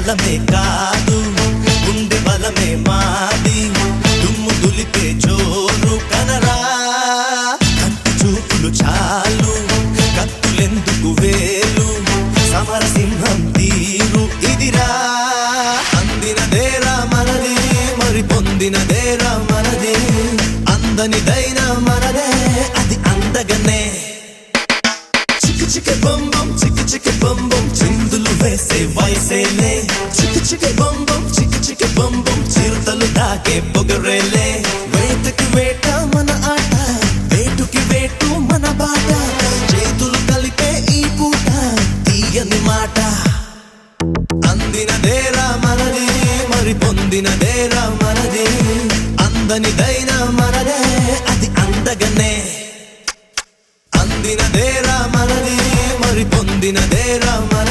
బలమే కాదు గుండె బలమే మాది దుమ్ము దులిపే జోరు కనరా కంటి చూపులు చాలు కత్తులెందుకు వేలు సమరసింహం తీరు ఇదిరా అందినదేరా మనది మరి పొందినదేరా మనది అందనిదైనా మనదే అది అందగనే చిక్కు చిక్కు బొమ్ బొమ్ చిక్కు చిక్కు బొమ్ బొమ్ చిందులు వేసే వయసేలే చిక్కు చిక్కు బొమ్ బొమ్ చిక్కు చిక్కు బొమ్ బొమ్ చిరుతలు దాకే పొగరేలే వేటకి వేట మన ఆట వేటుకి వేటు మన బాట చేతులు కలిపే ఈ పూట తీయని మాట అందినదేరా మనది మరి పొందినదేరా మనది అందనిదైనా మనదే అది అందగనే అందినదేరా మనది మరి పొందినదేరా మనది